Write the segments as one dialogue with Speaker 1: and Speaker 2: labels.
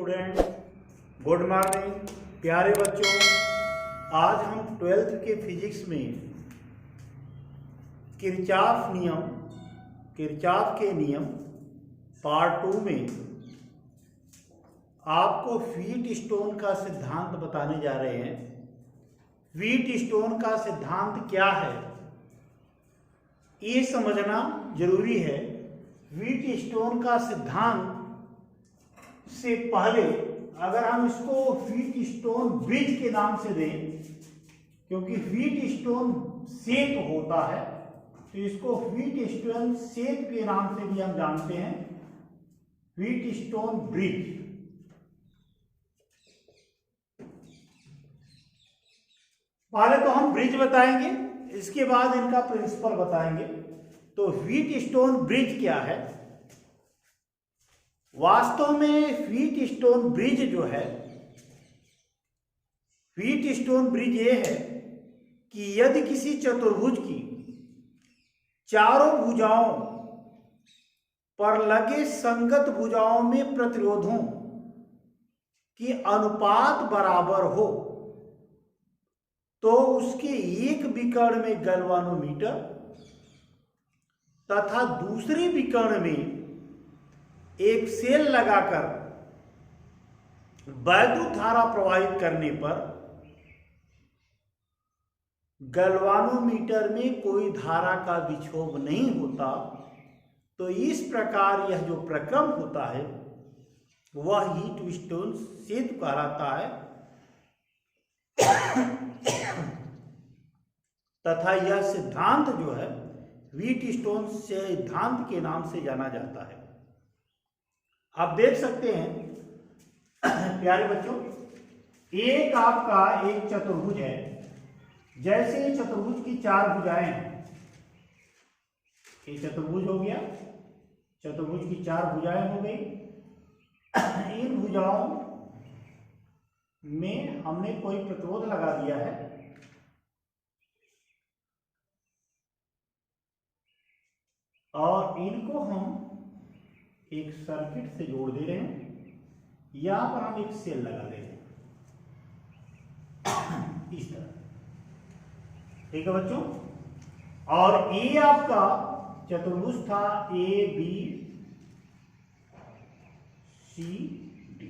Speaker 1: Student, good morning प्यारे बच्चों। आज हम 12th के फिजिक्स में किरचॉफ के नियम पार्ट 2 में आपको व्हीटस्टोन का सिद्धांत बताने जा रहे हैं। व्हीटस्टोन का सिद्धांत क्या है ये समझना जरूरी है। व्हीटस्टोन का सिद्धांत से पहले अगर हम इसको व्हीटस्टोन ब्रिज के नाम से दें, क्योंकि व्हीटस्टोन सेतु होता है तो इसको व्हीटस्टोन सेतु के नाम से भी हम जानते हैं, व्हीटस्टोन ब्रिज। पहले तो हम ब्रिज बताएंगे, इसके बाद इनका प्रिंसिपल बताएंगे। तो व्हीटस्टोन ब्रिज क्या है? वास्तव में व्हीटस्टोन ब्रिज जो है, व्हीटस्टोन ब्रिज ये है कि यदि किसी चतुर्भुज की चारों भुजाओं पर लगे संगत भुजाओं में प्रतिरोधों की अनुपात बराबर हो तो उसके एक विकर्ण में गैल्वानोमीटर तथा दूसरे विकर्ण में एक सेल लगाकर वैद्युत धारा प्रवाहित करने पर गैल्वानोमीटर में कोई धारा का विक्षोभ नहीं होता। तो इस प्रकार यह जो प्रक्रम होता है वह व्हीटस्टोन सेतु कहलाता है तथा यह सिद्धांत जो है व्हीटस्टोन सिद्धांत के नाम से जाना जाता है। आप देख सकते हैं प्यारे बच्चों, एक आपका एक चतुर्भुज है। जैसे चतुर्भुज की चार भुजाएं हैं, ये चतुर्भुज हो गया, चतुर्भुज की चार भुजाएं हो गई। इन भुजाओं में हमने कोई प्रतिरोध लगा दिया है और इनको हम एक सर्किट से जोड़ दे रहे हैं। यहां पर हम एक सेल लगा दे रहे हैं इस तरह, ठीक है बच्चों। और ये आपका चतुर्भुज था ए बी सी डी।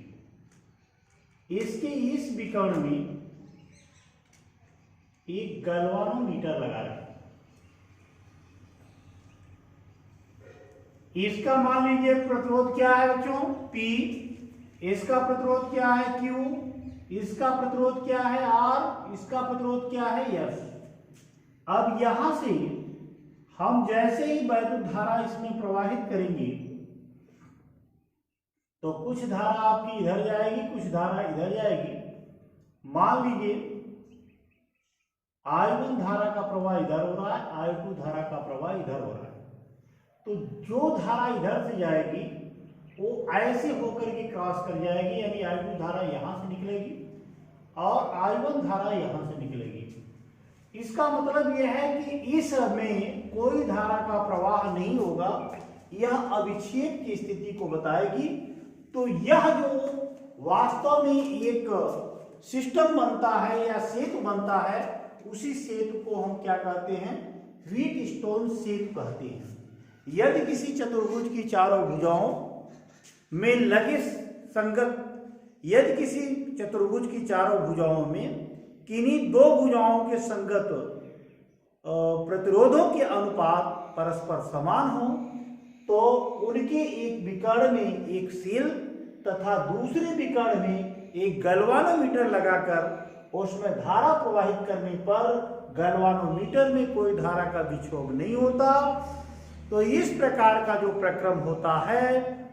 Speaker 1: इसके इस विकर्ण में एक गैल्वानोमीटर लगा रहे हैं। इसका मान लीजिए प्रतिरोध क्या है बच्चों? P। इसका प्रतिरोध क्या है? Q। इसका प्रतिरोध क्या है? R। इसका प्रतिरोध क्या है? S। अब यहां से हम जैसे ही वैद्युत धारा इसमें प्रवाहित करेंगे तो कुछ धारा आपकी इधर जाएगी, कुछ धारा इधर जाएगी। मान लीजिए I1 धारा का प्रवाह इधर हो रहा है, I2 धारा का प्रवाह इधर हो रहा है। तो जो धारा इधर से जाएगी वो ऐसे होकर के क्रॉस कर जाएगी, यानी I2 धारा यहां से निकलेगी और I1 धारा यहां से निकलेगी। इसका मतलब यह है कि इस में कोई धारा का प्रवाह नहीं होगा, यह अविच्छेद की स्थिति को बताएगी। तो यह जो वास्तव में एक सिस्टम बनता है या सेतु बनता है, उसी सेतु को हम क्या कहते हैं? व्हीटस्टोन सेतु कहते हैं। यदि किसी चतुर्भुज की चारों भुजाओं में लगे यदि किसी चतुर्भुज की चारों भुजाओं में किन्हीं दो भुजाओं के संगत प्रतिरोधों के अनुपात परस्पर समान हो तो उनके एक विकर्ण में एक सेल तथा दूसरे विकर्ण में एक गैल्वानोमीटर लगाकर उसमें धारा प्रवाहित करने पर गैल्वानोमीटर में कोई धारा का विक्षोभ नहीं होता। तो इस प्रकार का जो प्रक्रम होता है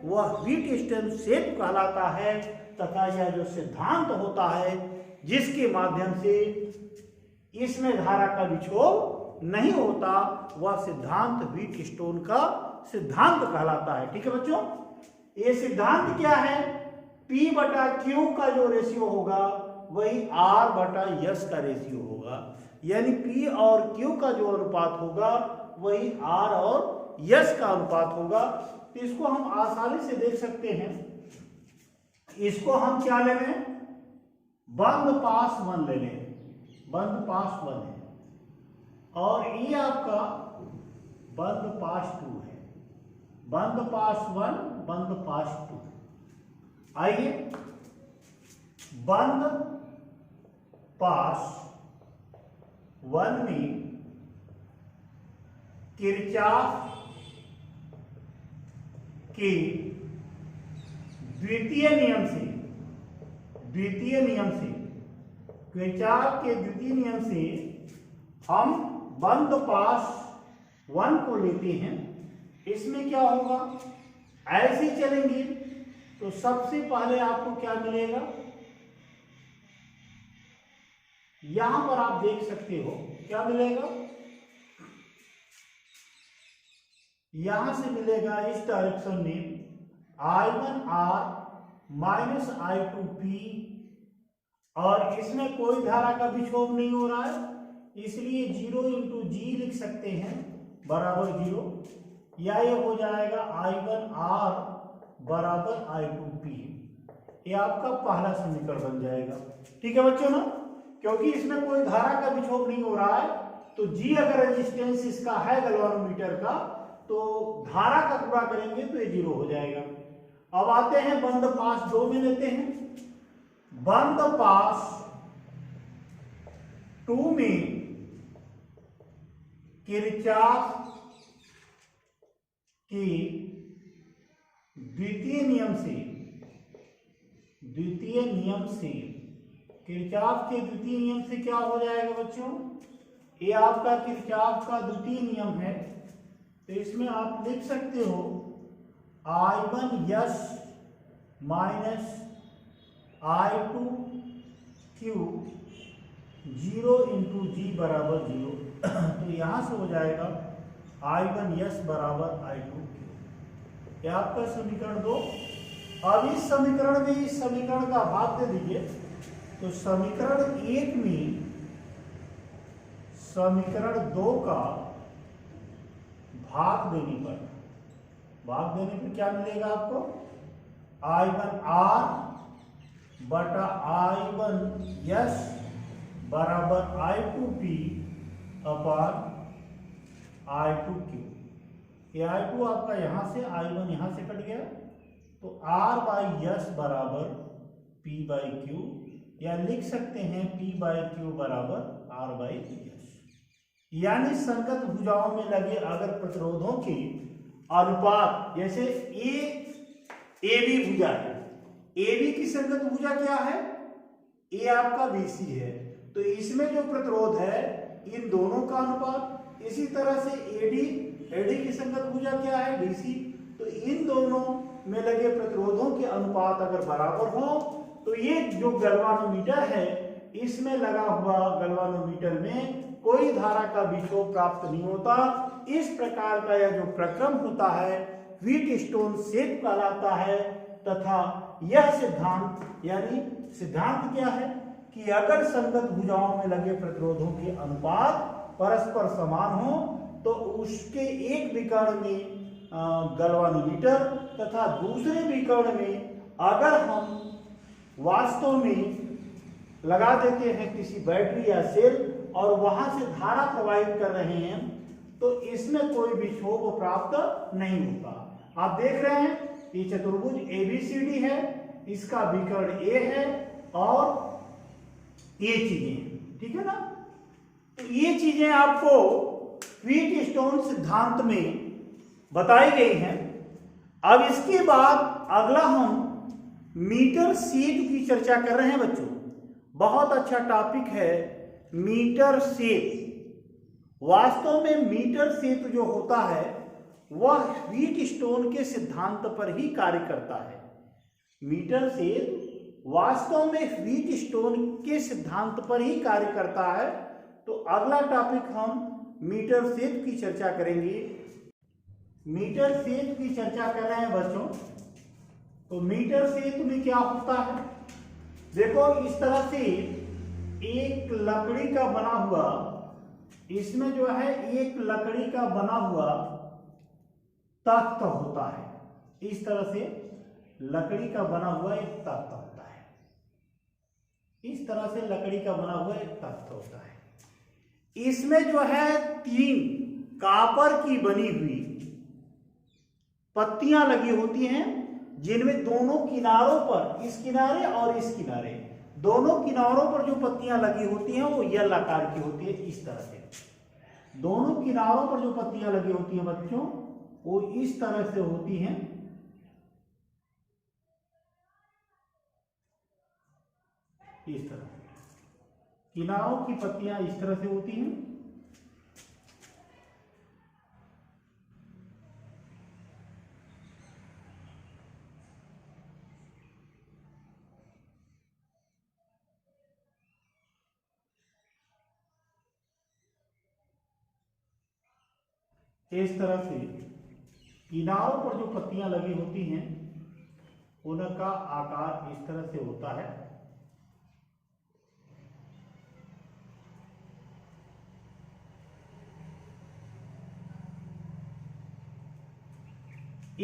Speaker 1: वह व्हीटस्टोन सेतु कहलाता है तथा यह जो सिद्धांत होता है जिसके माध्यम से इसमें धारा का विक्षोभ नहीं होता, वह सिद्धांत व्हीटस्टोन का सिद्धांत कहलाता है। ठीक है बच्चों, ये सिद्धांत क्या है? P बटा Q का जो रेशियो होगा वही R बटा S का रेशियो होगा, यानी P और Q का जो अनुपात होगा वही R और S का अनुपात होगा। तो इसको हम आसानी से देख सकते हैं इसको हम क्या ले लें, बंद पास 1 ले लें, बंद पास 1 है, और ये आपका बंद पास 2 है, बंद पास 1 बंद पास 2। आइए बंद पास 1 में किरचॉफ के द्वितीय नियम से किरचॉफ के द्वितीय नियम से हम बंद पास 1 को लेते हैं। इसमें क्या होगा, ऐसे चलेंगे तो सबसे पहले आपको क्या मिलेगा, यहां पर आप देख सकते हो क्या मिलेगा, यहां से मिलेगा इस डायरेक्शन में I1R माइनस I2P, और इसमें कोई धारा का विक्षोभ नहीं हो रहा है, इसलिए 0 इंटू जी लिख सकते हैं बराबर 0, या ये हो जाएगा I1R बराबर I2P। ये आपका पहला समीकरण बन जाएगा। ठीक है बच्चों ना, क्योंकि इसमें कोई धारा का विक्षोभ नहीं हो रहा है, तो जी अगर रेजिस्टेंस इसका है गैल्वानोमीटर का, तो धारा का गुणा करेंगे तो ये 0 हो जाएगा। अब आते हैं बंद पास 2 में लेते हैं। बंद पास 2 में किरचॉफ की द्वितीय नियम से किरचॉफ के द्वितीय नियम से क्या हो जाएगा बच्चों, ये आपका किरचॉफ का द्वितीय नियम है, तो इसमें आप लिख सकते हो I1S माइनस I2Q 0 इंटू जी बराबर 0। तो यहां से हो जाएगा I1S बराबर I2Q। यह आपका समीकरण 2। अब इस समीकरण में इस समीकरण का भाग दे दीजिए, तो समीकरण 1 में समीकरण 2 का भाग देने पर क्या मिलेगा आपको, I1R बटा I1S बराबर I2P अपान I2Q। ये I2 आपका यहां से, I1 यहां से कट गया, तो R बाई S बराबर P बाई Q, या लिख सकते हैं P बाई Q बराबर R बाई S। यानी संगत भुजाओं में लगे अगर प्रतिरोधों के अनुपात, जैसे ए बी भुजा है, ए बी की संगत भुजा क्या है, ए आपका BC है, तो इसमें जो प्रतिरोध है इन दोनों का अनुपात, इसी तरह से एडी की संगत भुजा क्या है, DC, तो इन दोनों में लगे प्रतिरोधों के अनुपात अगर बराबर हो, तो ये जो गैल्वानोमीटर है इसमें लगा हुआ गैल्वानोमीटर में कोई धारा का विक्षोभ प्राप्त नहीं होता। इस प्रकार का यह जो प्रक्रम होता है व्हीटस्टोन सेट कहलाता है, तथा यह सिद्धांत, यानी सिद्धांत क्या है कि अगर संगत भुजाओं में लगे प्रतिरोधों के अनुपात परस्पर समान हो, तो उसके एक विकर्ण में गैल्वानोमीटर तथा दूसरे विकर्ण में अगर हम वास्तव में लगा देते हैं किसी बैटरी या सेल और वहां से धारा प्रवाहित कर रहे हैं, तो इसमें कोई विक्षोभ प्राप्त नहीं होता। आप देख रहे हैं ये चतुर्भुज ABCD है, इसका विकर्ण A है और ये चीजें, ठीक है ना। तो ये चीजें आपको व्हीटस्टोन सिद्धांत में बताई गई हैं। अब इसके बाद अगला हम मीटर सेतु की चर्चा कर रहे हैं बच्चों। बहुत अच्छा टॉपिक है मीटर सेतु। वास्तव में मीटर सेतु जो होता है वह व्हीटस्टोन के सिद्धांत पर ही कार्य करता है। मीटर सेतु वास्तव में व्हीटस्टोन के सिद्धांत पर ही कार्य करता है। तो अगला टॉपिक हम मीटर सेतु की चर्चा करेंगे। मीटर सेतु की चर्चा कर रहे हैं बच्चों। तो मीटर सेतु में क्या होता है, देखो इस तरह से एक लकड़ी का बना हुआ, इसमें जो है एक लकड़ी का बना हुआ तख्त होता है। इस तरह से लकड़ी का बना हुआ एक तख्त होता है। इस तरह से लकड़ी का बना हुआ एक तख्त होता है। इसमें जो है 3 कॉपर की बनी हुई पत्तियां लगी होती हैं, जिनमें दोनों किनारों पर, इस किनारे और इस किनारे, दोनों किनारों पर जो पत्तियां लगी होती हैं वो यल आकार की होती है। इस तरह से दोनों किनारों पर जो पत्तियां लगी होती हैं बच्चों, वो इस तरह से होती हैं। इस तरह किनारों की पत्तियां इस तरह से होती हैं। इस तरह से किनारों पर जो पत्तियां लगी होती हैं उनका आकार इस तरह से होता है।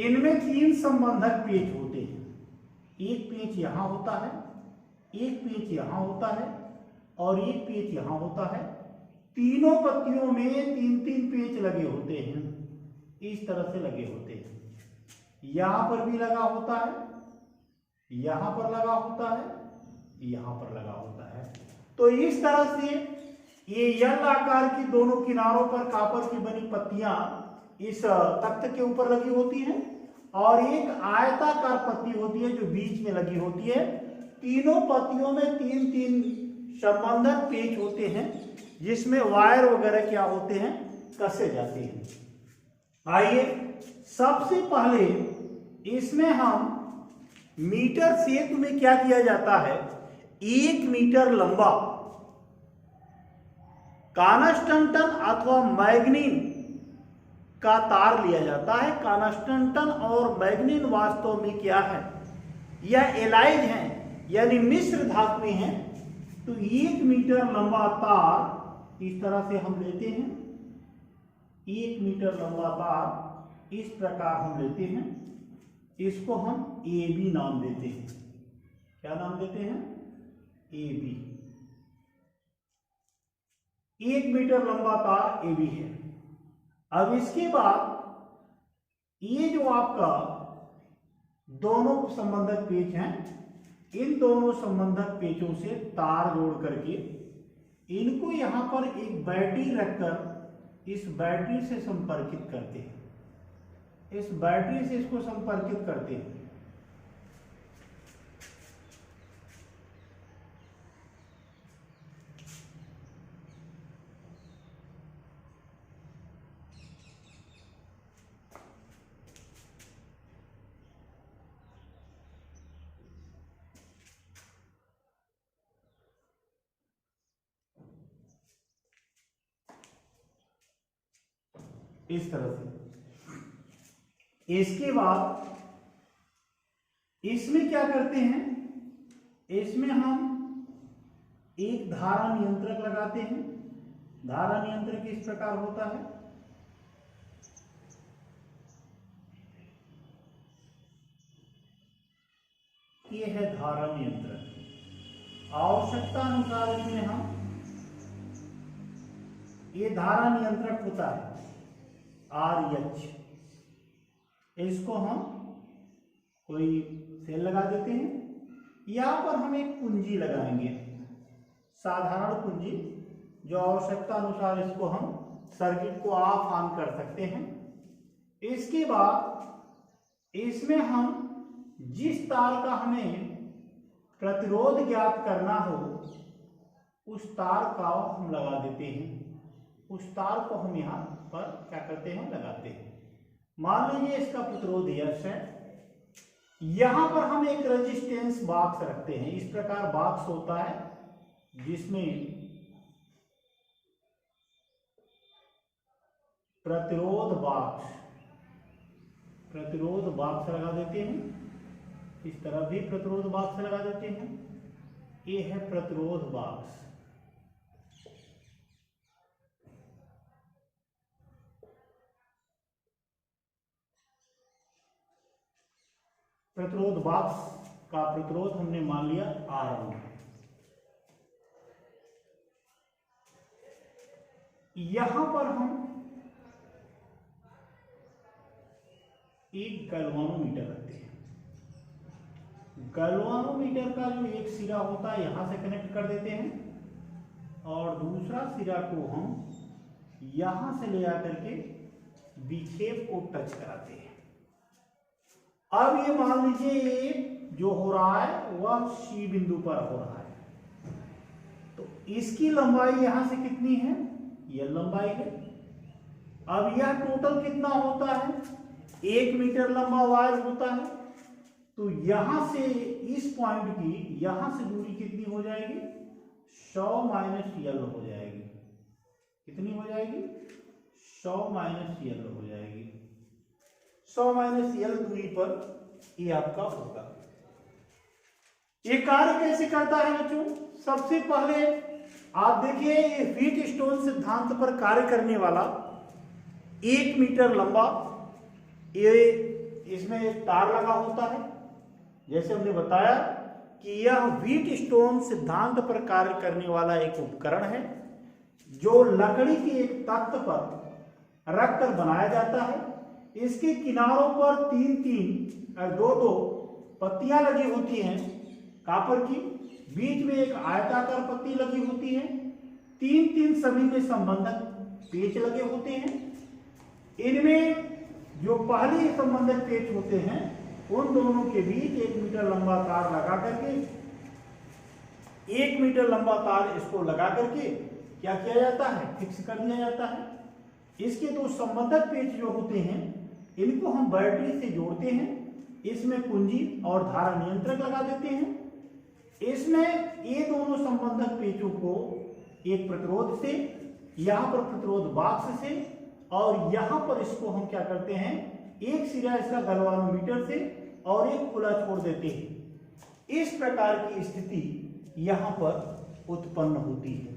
Speaker 1: इनमें 3 संबंधक पेच होते हैं। एक पेच यहां होता है, एक पेच यहां होता है और एक पेच यहां होता है। तीनों पत्तियों में 3-3 पेच लगे होते हैं। इस तरह से लगे होते हैं। यहां पर भी लगा होता है, यहां पर लगा होता है, यहां पर लगा होता है। तो इस तरह से ये यल आकार की दोनों किनारों पर कॉपर की बनी पत्तियां इस तख्त के ऊपर लगी होती हैं और एक आयताकार पत्ती होती है जो बीच में लगी होती है। तीनों पत्तियों में 3-3 संबंधक पेच होते हैं, जिसमें वायर वगैरह क्या होते हैं, कसे जाते हैं। आइए सबसे पहले इसमें हम मीटर से तुम्हें क्या किया जाता है, 1 मीटर लंबा कांस्टेंटन अथवा मैग्नीन का तार लिया जाता है। कांस्टेंटन और मैग्नीन वास्तव में क्या है, यह एलाइज हैं, यानी मिश्र धातुएं हैं। तो 1 मीटर लंबा तार इस तरह से हम लेते हैं। 1 मीटर लंबा तार इस प्रकार हम लेते हैं। इसको हम AB नाम देते हैं। क्या नाम देते हैं, AB। 1 मीटर लंबा तार AB है। अब इसके बाद ये जो आपका दोनों संबंधक पेच हैं, इन दोनों संबंधक पेचों से तार जोड़ करके इनको यहां पर एक बैटरी रखकर इस बैटरी से संपर्कित करते हैं। इस बैटरी से इसको संपर्कित करते हैं। इस तरह से इसके बाद इसमें क्या करते हैं, इसमें हम एक धारा नियंत्रक लगाते हैं। धारा नियंत्रक इस प्रकार होता है। ये है धारा नियंत्रक। आवश्यकता अनुसार इसमें हम, ये धारा नियंत्रक होता है RH, इसको हम कोई सेल लगा देते हैं। यहां पर हम एक कुंजी लगाएंगे, साधारण कुंजी, जो आवश्यकता अनुसार इसको हम सर्किट को ऑफ ऑन कर सकते हैं। इसके बाद इसमें हम जिस तार का हमें प्रतिरोध ज्ञात करना हो उस तार का हम लगा देते हैं। उस तार को हम यहाँ पर क्या करते हैं, लगाते हैं। मान लीजिए इसका प्रतिरोध यश है। यहां पर हम एक रेजिस्टेंस बॉक्स रखते हैं। इस प्रकार बॉक्स होता है जिसमें प्रतिरोध बॉक्स लगा देते हैं। इस तरह भी प्रतिरोध बॉक्स लगा देते हैं। ये है प्रतिरोध बॉक्स। प्रतिरोध बॉक्स का प्रतिरोध हमने मान लिया R1। यहां पर हम एक गैल्वानोमीटर रखते हैं। गैल्वानोमीटर का जो एक सिरा होता है यहां से कनेक्ट कर देते हैं और दूसरा सिरा को हम यहां से ले आकर के विक्षेप को टच कराते हैं। अब ये मान लीजिए जो हो रहा है वह C बिंदु पर हो रहा है, तो इसकी लंबाई यहां से कितनी है, यह लंबाई है। अब यह टोटल कितना होता है, 1 मीटर लंबा वायर होता है, तो यहां से इस पॉइंट की यहां से दूरी कितनी हो जाएगी, 100 माइनस यल हो जाएगी। कितनी हो जाएगी, 100 माइनस यल हो जाएगी। 100 माइनस यल दूरी पर ये आपका होगा। ये कार्य कैसे करता है बच्चों, सबसे पहले आप देखिए ये व्हीटस्टोन सिद्धांत पर कार्य करने वाला 1 मीटर लंबा ये इसमें एक तार लगा होता है। जैसे हमने बताया कि यह व्हीटस्टोन सिद्धांत पर कार्य करने वाला एक उपकरण है जो लकड़ी के एक तख्त पर रखकर बनाया जाता है। इसके किनारों पर 3-3 और 2-2 पत्तियां लगी होती हैं कापर की, बीच में एक आयताकार पत्ती लगी होती है, 3-3 सभी में संबंधक पेच लगे होते हैं। इनमें जो पहले संबंधक पेच होते हैं उन दोनों के बीच 1 मीटर लंबा तार लगा करके 1 मीटर लंबा तार इसको लगा करके क्या किया जाता है, फिक्स कर दिया जाता है। इसके दो संबंधक पेच जो होते हैं इनको हम बैटरी से जोड़ते हैं, इसमें कुंजी और धारा नियंत्रक लगा देते हैं। इसमें ये दोनों संबंधक पेचों को एक प्रतिरोध से, यहां पर प्रतिरोध बॉक्स से और यहां पर इसको हम क्या करते हैं, एक सिरा इसका गैल्वानोमीटर से और एक खुला छोड़ देते हैं। इस प्रकार की स्थिति यहां पर उत्पन्न होती है।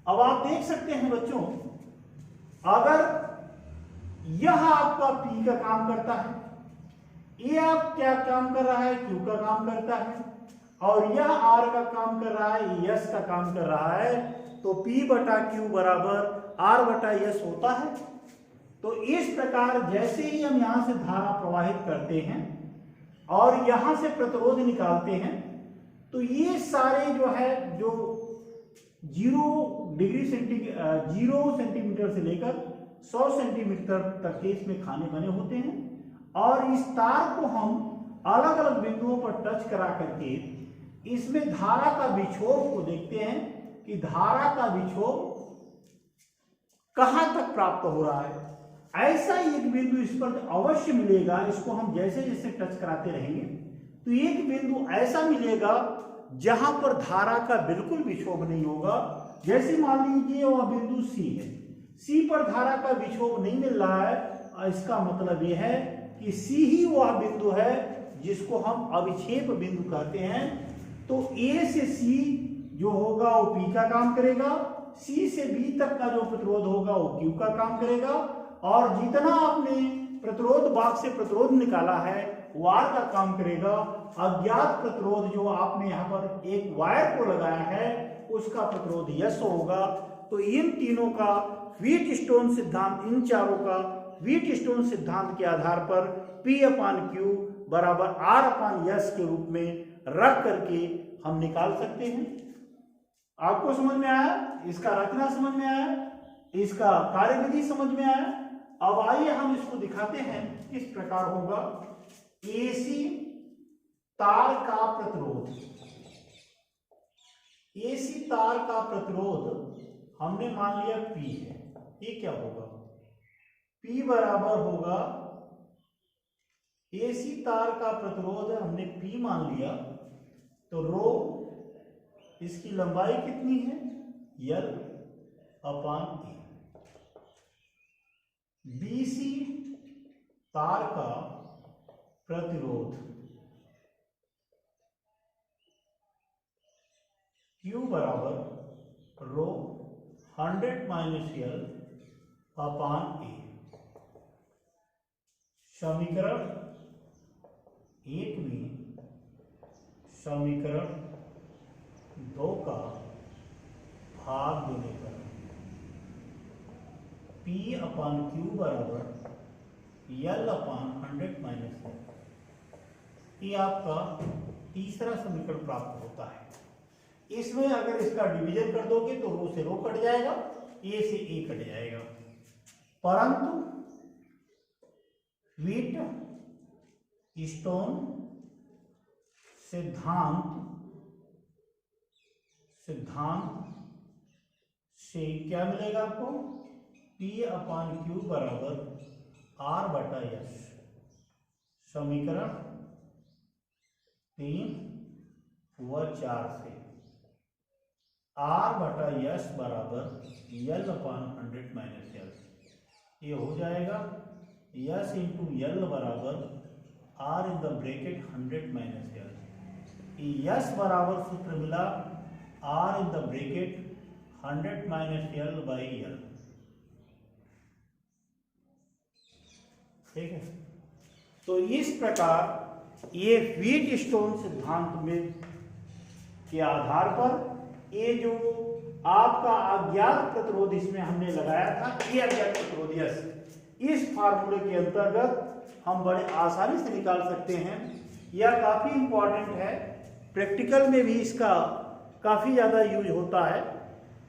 Speaker 1: अब आप देख सकते हैं बच्चों, अगर यह आपका P का काम करता है, ये आप क्या काम कर रहा है, Q का काम करता है, और यह R का काम कर रहा है, S का काम कर रहा है, तो P बटा Q बराबर R बटा S होता है। तो इस प्रकार जैसे ही हम यहां से धारा प्रवाहित करते हैं और यहां से प्रतिरोध निकालते हैं, तो ये सारे जो है जो 0 सेंटीमीटर से लेकर 100 सेंटीमीटर तक के इसमें खाने बने होते हैं और इस तार को हम अलग अलग बिंदुओं पर टच करा करके इसमें धारा का विक्षोभ को देखते हैं कि धारा का विक्षोभ कहां तक प्राप्त हो रहा है। ऐसा एक बिंदु इस पर अवश्य मिलेगा, इसको हम जैसे जैसे टच कराते रहेंगे तो एक बिंदु ऐसा मिलेगा जहां पर धारा का बिल्कुल विक्षोभ नहीं होगा। जैसे मान लीजिए वह बिंदु C है, C पर धारा का विक्षोभ नहीं मिल रहा है, इसका मतलब यह है कि C ही वह बिंदु है जिसको हम अविक्षेप बिंदु कहते हैं। तो A से C जो होगा वो P का काम करेगा, C से B तक का जो प्रतिरोध होगा वो Q का काम करेगा, और जितना आपने प्रतिरोध बॉक्स से प्रतिरोध निकाला है वो R का काम करेगा। अज्ञात प्रतिरोध जो आपने यहाँ पर एक वायर को लगाया है उसका प्रतिरोध S होगा। तो इन तीनों का व्हीटस्टोन सिद्धांत, इन चारों का व्हीटस्टोन सिद्धांत के आधार पर P/Q बराबर R/S के रूप में रख करके हम निकाल सकते हैं। आपको समझ में आया, इसका रचना समझ में आया, इसका कार्यविधि समझ में आया। अब आइए हम इसको दिखाते हैं किस प्रकार होगा। AC तार का प्रतिरोध, AC तार का प्रतिरोध हमने मान लिया P है। ये क्या होगा, P बराबर होगा AC तार का प्रतिरोध हमने P मान लिया, तो रो इसकी लंबाई कितनी है, L/A। BC तार का प्रतिरोध Q बराबर रो 100 माइनस L/A। समीकरण 1 में समीकरण 2 का भाग देने पर P/Q बराबर L/100 - ये आपका तीसरा समीकरण प्राप्त होता है। इसमें अगर इसका डिवीजन कर दोगे तो रो से रो कट जाएगा, ए से ए कट जाएगा, परंतु व्हीटस्टोन सिद्धांत से क्या मिलेगा आपको? P/Q बराबर R/S। समीकरण 3 व 4 से R/S बराबर L/100 - L। ये हो जाएगा S इंटू L बराबर R in the bracket 100 - L। S बराबर सूत्र मिला R in the bracket 100 - L by L। ठीक है, तो इस प्रकार ये व्हीटस्टोन सिद्धांत में के आधार पर ये जो आपका अज्ञात प्रतिरोध इसमें हमने लगाया था, ये अज्ञात प्रतिरोध यस, इस फार्मूले के अंतर्गत हम बड़े आसानी से निकाल सकते हैं। यह काफी इंपॉर्टेंट है, प्रैक्टिकल में भी इसका काफी ज्यादा यूज होता है।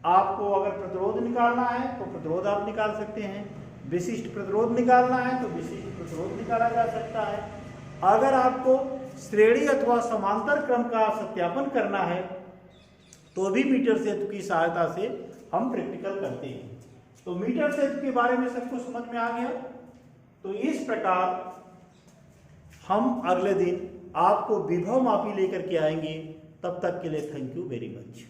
Speaker 1: आपको अगर प्रतिरोध निकालना है तो प्रतिरोध आप निकाल सकते हैं, विशिष्ट प्रतिरोध निकालना है तो विशिष्ट प्रतिरोध निकाला जा सकता है। अगर आपको श्रेणी अथवा समांतर क्रम का सत्यापन करना है तो भी मीटर सेतु की सहायता से हम प्रैक्टिकल करते हैं। तो मीटर सेतु के बारे में सब कुछ समझ में आ गया। तो इस प्रकार हम अगले दिन आपको विभव मापी लेकर के आएंगे। तब तक के लिए थैंक यू वेरी मच।